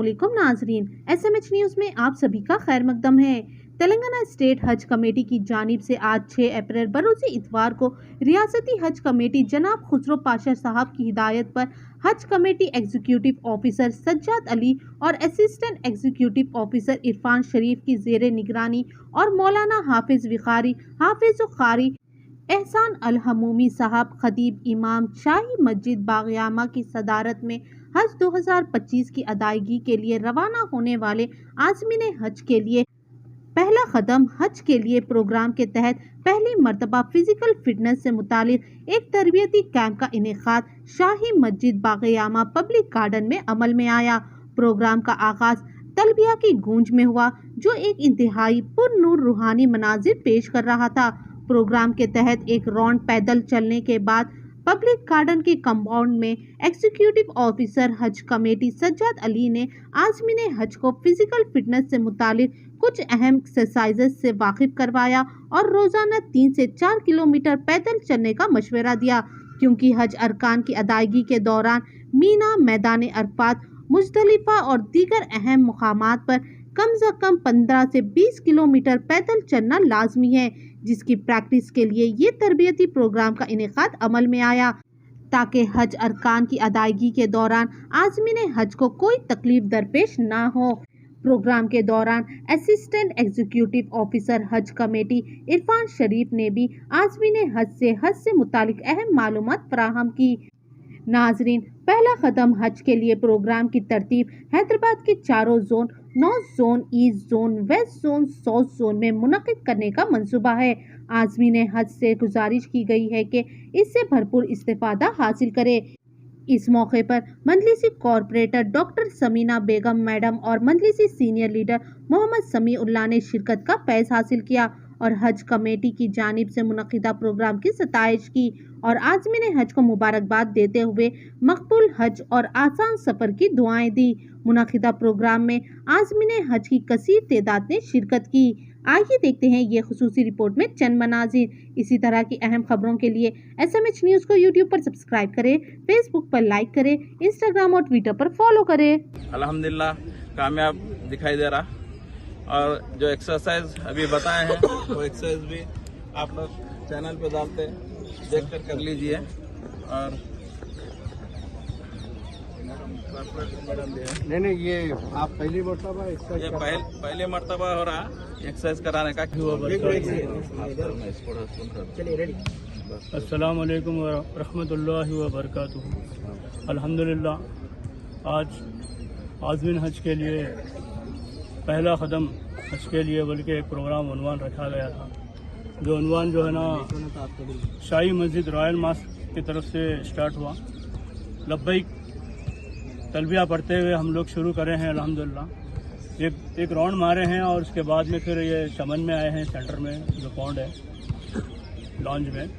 अस्सलामुअलैकुम नाजरीन, SMH news में आप सभी का खैर मकदम है। तेलंगाना स्टेट हज कमेटी की जानिब से आज 6 अप्रैल बरोज़ इतवार को रियासती हज कमेटी जनाब खुसरो पाशा साहब की हिदायत पर हज committee executive officer Sajjad Ali और असिस्टेंट एग्जीक्यूटिव ऑफिसर इरफान शरीफ की ज़ेरे निगरानी और मौलाना हाफिज विखारी, हाफिज कारी, एहसान अल हमूमी साहब, खतीब इमाम शाही मस्जिद बाग़यामा की सदारत में हज 2025 की अदायगी के लिए रवाना होने वाले आज़मीन हज के लिए पहला कदम हज के लिए प्रोग्राम के तहत पहली मर्तबा फिजिकल फिटनेस से मुतालिक एक तरबियती कैंप का इनेकाद शाही मस्जिद बाग़यामा पब्लिक गार्डन में अमल में आया। प्रोग्राम का आगाज तलबिया की गूंज में हुआ जो एक इंतहाई पुरनूर रूहानी मनाजिर पेश कर रहा था। प्रोग्राम के तहत एक राउंड पैदल चलने के बाद पब्लिक गार्डन के कंपाउंड में एग्जीक्यूटिव ऑफिसर हज कमेटी सज्जाद अली ने आज़मीन हज को फिजिकल फिटनेस से मुतालिक कुछ अहम एक्सरसाइजेस से वाकिफ करवाया और रोजाना 3 से 4 किलोमीटर पैदल चलने का मशवरा दिया, क्योंकि हज अरकान की अदायगी के दौरान मीना, मैदान अरफात, मुज़दलिफा और दीगर अहम मुकामात पर कम से कम 15 से 20 किलोमीटर पैदल चलना लाजमी है, जिसकी प्रैक्टिस के लिए ये तरबियती प्रोग्राम का इनेकाद अमल में आया ताकि हज अरकान की अदायगी के दौरान आज़मीन हज को कोई तकलीफ दरपेश ना हो। प्रोग्राम के दौरान असिस्टेंट एग्जीक्यूटिव ऑफिसर हज कमेटी इरफान शरीफ ने भी आज़मीन हज से मुतालिक अहम मालूमात फराहम की। नाजरीन, पहला कदम हज के लिए प्रोग्राम की तरतीब हैदराबाद के चारों zone, north zone, east zone, west zone, south zone में मुनक़िद करने का मंसूबा है। आज़मीन हज से गुजारिश की गई है कि इससे भरपूर इस्तेफादा हासिल करे। इस मौके पर मजलिसी कॉरपोरेटर डॉक्टर समीना बेगम मैडम और मजलिसी सीनियर लीडर मोहम्मद समीउल्लाह ने शिरकत का फैज़ हासिल किया और हज कमेटी की जानिब से मुनक़िदा प्रोग्राम की सताइश की और आज़मीन हज को मुबारकबाद देते हुए मकबूल हज और आसान सफ़र की दुआएं दी। मुनक़िदा प्रोग्राम में आज़मीन हज की कसीर तादाद ने शिरकत की। आइए देखते हैं ये खुसूसी रिपोर्ट में चंद मनाज़िर। इसी तरह की अहम खबरों के लिए SMH न्यूज़ को YouTube पर सब्सक्राइब करें, फेसबुक पर लाइक करें, इंस्टाग्राम और ट्विटर पर फॉलो करें। अल्हम्दुलिल्लाह कामयाब दिखाई दे रहा और जो एक्सरसाइज अभी बताए हैं वो एक्सरसाइज भी आप लोग चैनल पे डालते देख कर लीजिए। और नहीं ये आप पहली मरतबा ये पहले मरतबा हो रहा एक्सरसाइज कराने का। अस्सलाम वालेकुम व रहमतुल्लाहि व बरकातुहू। अल्हम्दुलिल्लाह आज आज़मीन हज के लिए पहला कदम हज के लिए बल्कि एक प्रोग्राम उन्वान रखा गया था, जो उन्वान जो है ना शाही मस्जिद रॉयल मास्क की तरफ से स्टार्ट हुआ। लब्बैक तलबिया पढ़ते हुए हम लोग शुरू करे हैं अल्हम्दुलिल्लाह। एक राउंड मारे हैं और उसके बाद में फिर ये चमन में आए हैं, सेंटर में जो पॉन्ड है लॉन्ज में,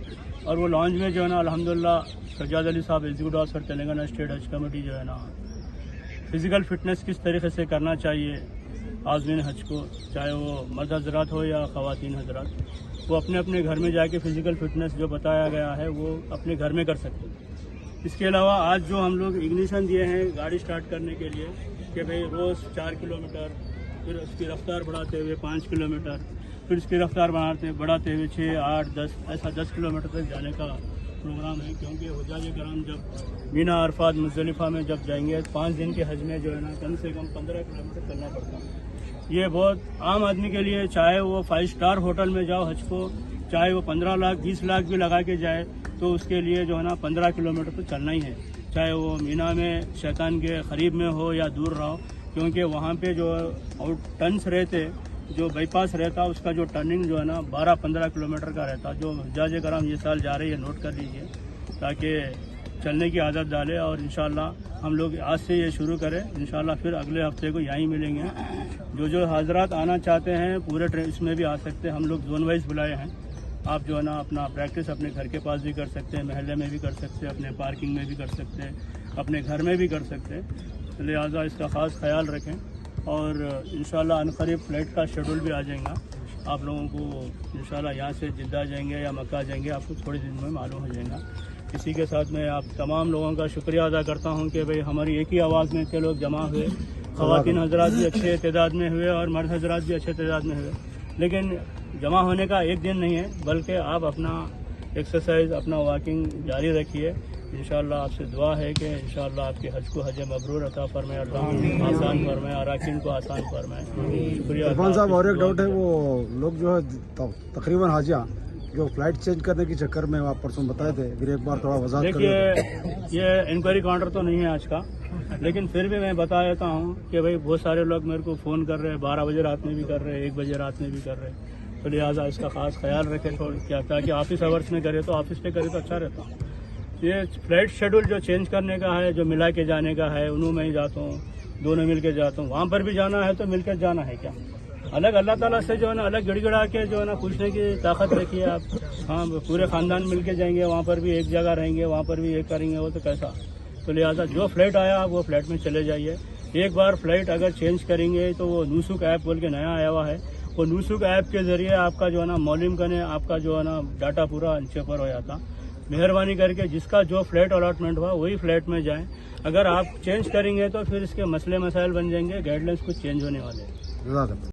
और वो लॉन्ज में जो है ना अल्हम्दुलिल्लाह सज्जाद अली साहब एग्जीक्यूटिव ऑफिसर तेलंगाना स्टेट हज कमेटी जो है ना फिज़िकल फिटनेस किस तरीके से करना चाहिए आज़मीन हज को, चाहे वो मर्द हजरात हो या ख़वातीन हजरात, वो अपने अपने घर में जाके फ़िज़िकल फिटनेस जो बताया गया है वो अपने घर में कर सकते हैं। इसके अलावा आज जो हम लोग इग्निशन दिए हैं गाड़ी स्टार्ट करने के लिए कि भाई रोज़ 4 किलोमीटर, फिर उसकी रफ्तार बढ़ाते हुए 5 किलोमीटर, फिर उसकी रफ्तार बढ़ाते हुए 6, 8, 10 ऐसा 10 किलोमीटर तक जाने का प्रोग्राम है। क्योंकि हुज्जाज कराम जब मीना, अरफात, मुज़दलिफा में जब जाएंगे 5 दिन के हज में जो है ना कम से कम 15 किलोमीटर चलना पड़ता है। ये बहुत आम आदमी के लिए, चाहे वो 5 स्टार होटल में जाओ हज को, चाहे वो 15 लाख 20 लाख भी लगा के जाए, तो उसके लिए जो है ना 15 किलोमीटर तो चलना ही है, चाहे वो मीना में शैतान के करीब में हो या दूर रहो। क्योंकि वहाँ पे जो टर्न्स रहते, जो बाईपास रहता, उसका जो टर्निंग जो है ना 12-15 किलोमीटर का रहता। जो हुज्जाज कराम ये साल जा रहे हैं नोट कर लीजिए ताकि चलने की आदत डाले। और इंशाल्लाह हम लोग आज से ये शुरू करें, इंशाल्लाह फिर अगले हफ्ते को यहीं मिलेंगे। जो हजरात आना चाहते हैं पूरे इसमें भी आ सकते हैं। हम लोग जोन वाइज बुलाए हैं। आप जो है ना अपना प्रैक्टिस अपने घर के पास भी कर सकते हैं, महल्ले में भी कर सकते हैं, अपने पार्किंग में भी कर सकते हैं, अपने घर में भी कर सकते हैं। लिहाजा इसका ख़ास ख्याल रखें और इंशाल्लाह अनक़रीब फ़्लाइट का शेड्यूल भी आ जाएगा आप लोगों को। इंशाल्लाह यहाँ से जिद्दा जाएंगे या मक्का जाएंगे आपको थोड़े दिन में मालूम हो जाएगा। इसी के साथ मैं आप तमाम लोगों का शुक्रिया अदा करता हूँ कि भाई हमारी एक ही आवाज़ में इतने लोग जमा हुए خواتین حضرات بھی اچھے تعداد میں ہوئے اور مرد حضرات بھی اچھے تعداد میں ہوئے. لیکن جمع ہونے کا ایک دن نہیں ہے بلکہ آپ اپنا ایکسرسائز اپنا واکنگ جاری رکھیے. انشاءاللہ آپ سے دعا ہے کہ انشاءاللہ آپ کے حج کو حج مبرور عطا فرمائے, اللہ آسان فرمائے, اراکین کو آسان فرمائے. شکریہ. عرفان صاحب اور ایک ڈاؤٹ ہے, وہ لوگ جو ہے تقریباً حاجیاں جو فلائٹ چینج کرنے کے چکر میں آپ پرسوں بتائے تھے, پھر ایک بار تھوڑا وضاحت کر دیکھیے یہ انکوائری کاؤنٹر تو نہیں ہے آج کا, لیکن پھر بھی میں بتا دیتا ہوں کہ بھائی بہت سارے لوگ میرے کو فون کر رہے ہیں, 12 بجے رات میں بھی کر رہے ہیں, 1 بجے رات میں بھی کر رہے ہیں. تو لہٰذا اس کا خاص خیال رکھیں کیا تاکہ آفس آورس میں کرے تو آفس پہ کرے تو اچھا رہتا. یہ فلائٹ شیڈول جو چینج کرنے کا ہے, جو ملا کے جانے کا ہے, انہوں میں ہی جاتا ہوں, دونوں مل کے جاتا ہوں. وہاں پر بھی جانا ہے تو مل کے جانا ہے. کیا الگ اللہ تعالیٰ سے جو ہے نا الگ گڑ گڑا کے جو ہے نا پوچھنے کی طاقت رکھیے آپ. ہاں پورے خاندان مل کے جائیں گے, وہاں پر بھی ایک جگہ رہیں گے, وہاں پر بھی ایک کریں گے, وہ تو کیسا. تو لہٰذا جو فلائٹ آیا وہ فلائٹ میں چلے جائیے. ایک بار فلائٹ اگر چینج کریں گے تو وہ نوسک ایپ بول کے نیا آیا ہوا ہے, وہ نوسک ایپ کے ذریعے آپ کا جو ہے نا مولم کرنے آپ کا جو ہے نا ڈاٹا پورا انچے پر ہو جاتا. مہربانی کر کے جس کا جو فلائٹ الاٹمنٹ ہوا وہی فلائٹ میں جائیں. اگر آپ چینج کریں گے تو پھر اس کے مسئلے مسائل بن جائیں گے, گائیڈ لائنس کچھ چینج ہونے والے ہیں. دیں.